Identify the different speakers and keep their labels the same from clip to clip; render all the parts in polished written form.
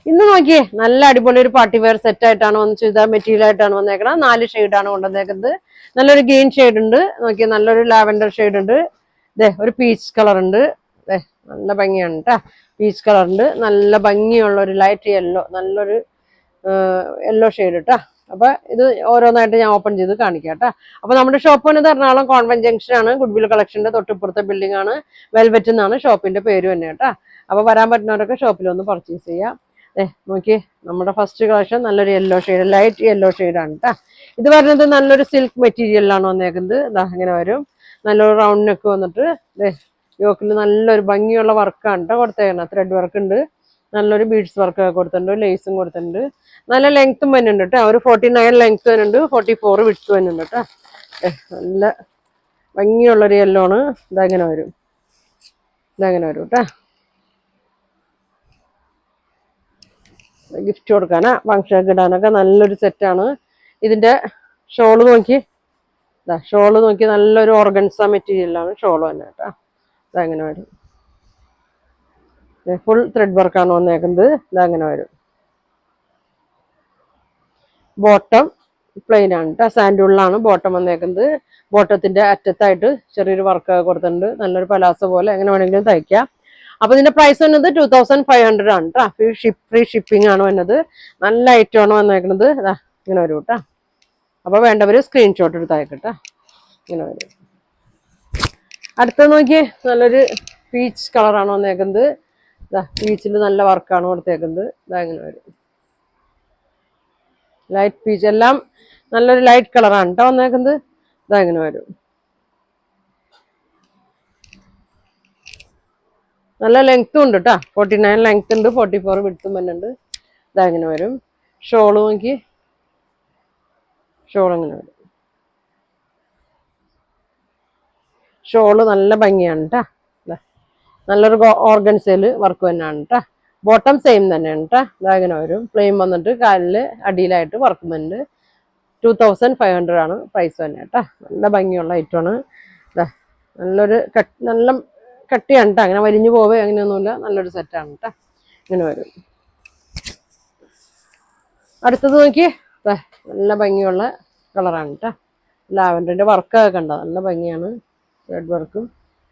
Speaker 1: ഇന്ന് നോക്കിയേ നല്ല അടിപൊളി ഒരു പാർട്ടി വെയർ സെറ്റ് ആയിട്ടാണ് വന്ന് ചുരിദാർ മെറ്റീരിയൽ ആയിട്ടാണ് വന്നേക്കണം. 4 ഷെയ്ഡാണ് കൊണ്ടുവന്നേക്കുന്നത്. നല്ലൊരു ഗ്രീൻ ഷെയ്ഡ് ഉണ്ട്, നോക്കിയേ നല്ലൊരു ലാവൻഡർ ഷെയ്ഡ് ഉണ്ട്, ഒരു പീച്ച് കളർ ഉണ്ട്, നല്ല ഭംഗിയാണ് കേട്ടാ. പീച്ച് കളർ ഉണ്ട്, നല്ല ഭംഗിയുള്ള ഒരു ലൈറ്റ് യെല്ലോ, നല്ലൊരു യെല്ലോ ഷെയ്ഡ് കേട്ടാ. അപ്പൊ ഇത് ഓരോന്നായിട്ട് ഞാൻ ഓപ്പൺ ചെയ്ത് കാണിക്കാം കേട്ടാ. അപ്പൊ നമ്മുടെ ഷോപ്പ് വന്നത് എറണാകുളം കോൺവെന്റ് ജംഗ്ഷൻ ആണ്. ഗുഡ്വിൽ കളക്ഷന്റെ തൊട്ടിപ്പുറത്തെ ബിൽഡിംഗ് ആണ്. വെൽവെറ്റ് എന്നാണ് ഷോപ്പിന്റെ പേര് തന്നെ കേട്ടാ. അപ്പൊ വരാൻ പറ്റുന്നവരൊക്കെ ഷോപ്പിലൊന്ന് പർച്ചേസ് ചെയ്യാം. നോക്കിയേ നമ്മുടെ ഫസ്റ്റ് കളക്ഷൻ നല്ലൊരു യെല്ലോ ഷെയ്ഡ്, ലൈറ്റ് യെല്ലോ ഷെയ്ഡാണ് കേട്ടാ. ഇത് വരുന്നത് നല്ലൊരു സിൽക്ക് മെറ്റീരിയലാണ് വന്നേക്കുന്നത്. ഇതാ ഇങ്ങനെ വരും, നല്ലൊരു റൗണ്ട് നെക്ക് വന്നിട്ട് യോക്കിൽ നല്ലൊരു ഭംഗിയുള്ള വർക്കാണ് കേട്ടോ കൊടുത്തേക്കണം. ത്രെഡ് വർക്ക് ഉണ്ട്, നല്ലൊരു ബീഡ്സ് വർക്ക് കൊടുത്തിട്ടുണ്ട്, ലേസും കൊടുത്തിട്ടുണ്ട്, നല്ല ലെങ്ത്തും വരുന്നുണ്ട് കേട്ടോ. ഒരു 49 ലെങ്ത് വരുന്നുണ്ട്, 44 വിഡ്ത്ത് വരുന്നുണ്ട് കേട്ടോ. നല്ല ഭംഗിയുള്ളൊരു യെല്ലോ ആണ്. ഇതങ്ങനെ വരും, ഇതങ്ങനെ വരും കേട്ടോ. ഗിഫ്റ്റ് കൊടുക്കാനാ ഫംഗ്ഷനൊക്കെ ഇടാനൊക്കെ നല്ലൊരു സെറ്റാണ്. ഇതിന്റെ ഷോള് നോക്കി, ഷോള് നോക്കി നല്ലൊരു ഓർഗൻസ മെറ്റീരിയലാണ് ഷോള് തന്നെ കേട്ടോ. ഇതങ്ങനെ വരും, ഫുൾ ത്രെഡ് വർക്കാണ് വന്നേക്കുന്നത്. ഇതങ്ങനെ വരും. ബോട്ടം പ്ലെയിൻ ആണ് കേട്ടോ, സാൻഡൂളിലാണ് ബോട്ടം വന്നേക്കുന്നത്. ബോട്ടത്തിന്റെ അറ്റത്തായിട്ട് ചെറിയൊരു വർക്ക് കൊടുത്തിട്ടുണ്ട്, നല്ലൊരു പലാസ പോലെ എങ്ങനെ വേണമെങ്കിലും തയ്ക്കാം. അപ്പൊ ഇതിന്റെ പ്രൈസ് വന്നത് 2500 ആണ് കേട്ടോ. ഫ്രീ ഷിപ്പിംഗ് ആണ് വന്നത്. നല്ല ഐറ്റം ആണ് വന്നേക്കുന്നത്. ഇങ്ങനെ വരും കേട്ടോ. അപ്പൊ വേണ്ടവര് സ്ക്രീൻഷോട്ട് എടുത്ത് അയക്കട്ടെ. ഇങ്ങനെ വരും. അടുത്ത നോക്കിയേ നല്ലൊരു പീച്ച് കളറാണ് വന്നേക്കുന്നത്. പീച്ചിൽ നല്ല വർക്കാണ് കൊടുത്തേക്കുന്നത്. ഇങ്ങനെ വരും, ലൈറ്റ് പീച്ച്, എല്ലാം നല്ലൊരു ലൈറ്റ് കളറാണ് കേട്ടോ വന്നേക്കുന്നത്. ഇങ്ങനെ വരും, നല്ല ലെങ്ത്തും ഉണ്ട് കേട്ടോ. 49 ലെങ്ത് ഉണ്ട്, 44 വിഡ്ത്തും വരുന്നുണ്ട്. ഇങ്ങനെ വരും. ഷോള് നോക്കി, ഷോൾ അങ്ങനെ വരും. ഷോള് നല്ല ഭംഗിയാണ് കേട്ടോ. നല്ലൊരു ഓർഗൻസയില് വർക്ക് തന്നെയാണ് കേട്ടോ. ബോട്ടം സെയിം തന്നെയാണ് കേട്ടോ. ഇങ്ങനെ വരും. പ്ലെയിൻ വന്നിട്ട് കാലില് അടിയിലായിട്ട് വർക്ക് വരുന്നുണ്ട്. 2500 ആണ് പ്രൈസ് തന്നെ കേട്ടോ. നല്ല ഭംഗിയുള്ള ഐറ്റമാണ്. നല്ലൊരു നല്ല കട്ടിയാണ് കേട്ടോ, അങ്ങനെ വലിഞ്ഞു പോവേ അങ്ങനെയൊന്നുമില്ല. നല്ലൊരു സെറ്റാണ് കേട്ടോ. ഇങ്ങനെ വരും. അടുത്തത് നോക്കി, നല്ല ഭംഗിയുള്ള കളറാണ് കേട്ടോ. ലാവൻഡറിന്റെ വർക്കൊക്കെ കണ്ടോ, നല്ല ഭംഗിയാണ്. ത്രെഡ് വർക്കും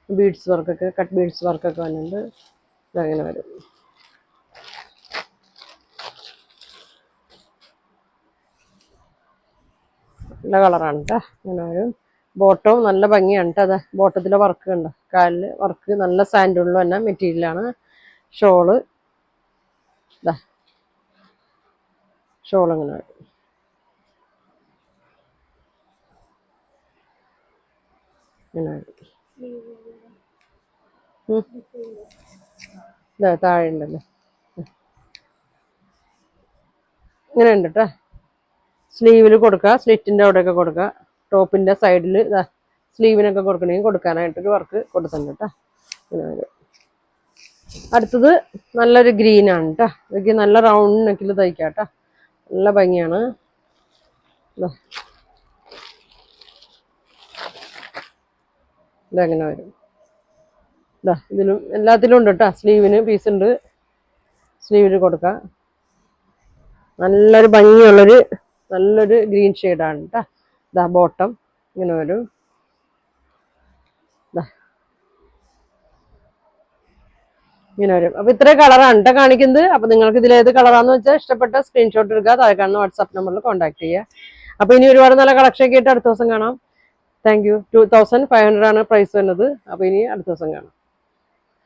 Speaker 1: ബീഡ്സ് വർക്കൊക്കെ, കട്ട് ബീഡ്സ് വർക്കൊക്കെ വന്നിട്ടുണ്ട്. ഇതങ്ങനെ വരും. നല്ല കളറാണ് കേട്ടോ. ഇങ്ങനെ വരും. ബോട്ടവും നല്ല ഭംഗിയാണ് കേട്ടോ. അതെ ബോട്ടത്തിലെ വർക്ക് കണ്ടോ, കാലില് വർക്ക് നല്ല സാൻഡൂളിൽ തന്നെ മെറ്റീരിയലാണ്. ഷോള് ഷോൾ അങ്ങനെ വരും. ഇങ്ങനെ വരും. താഴെ ഉണ്ടല്ലോ, ഇങ്ങനെ ഉണ്ട് കേട്ടോ. സ്ലീവിൽ കൊടുക്കുക, സ്ലിറ്റിന്റെ അവിടെയൊക്കെ കൊടുക്കുക. ടോപ്പിന്റെ സൈഡിൽ സ്ലീവിനൊക്കെ കൊടുക്കണമെങ്കിൽ കൊടുക്കാനായിട്ടൊരു വർക്ക് കൊടുത്തിട്ടുണ്ട് കേട്ടോ. ഇങ്ങനെ വരും. അടുത്തത് നല്ലൊരു ഗ്രീനാണ് കേട്ടോ. ഇതൊക്കെ നല്ല റൗണ്ട് നെക്കിൽ തയ്ക്കാം കേട്ടോ. നല്ല ഭംഗിയാണ്. ഇതങ്ങനെ വരും. ഇതിലും എല്ലാത്തിലും ഉണ്ട് കേട്ടോ. സ്ലീവിന് പീസ് ഉണ്ട്, സ്ലീവിൽ കൊടുക്കാം. നല്ലൊരു ഭംഗിയുള്ളൊരു നല്ലൊരു ഗ്രീൻ ഷെയ്ഡാണ് കേട്ടോ. ബോട്ടം ഇങ്ങനെ വരും. ഇങ്ങനെ വരും. അപ്പൊ ഇത്ര കളറാണ് കേട്ടോ കാണിക്കുന്നത്. അപ്പൊ നിങ്ങൾക്ക് ഇതിൽ ഏത് കളറാന്ന് വെച്ചാൽ ഇഷ്ടപ്പെട്ട സ്ക്രീൻഷോട്ട് എടുക്കുക, താഴെ കാണുന്ന വാട്സാപ്പ് നമ്പറിൽ കോൺടാക്ട് ചെയ്യുക. അപ്പൊ ഇനി ഒരുപാട് നല്ല കളക്ഷൻ ഒക്കെ ആയിട്ട് അടുത്ത ദിവസം കാണാം. Thank you. 2500 ആണ് പ്രൈസ് വരുന്നത്. അപ്പൊ ഇനി അടുത്ത ദിവസം കാണാം.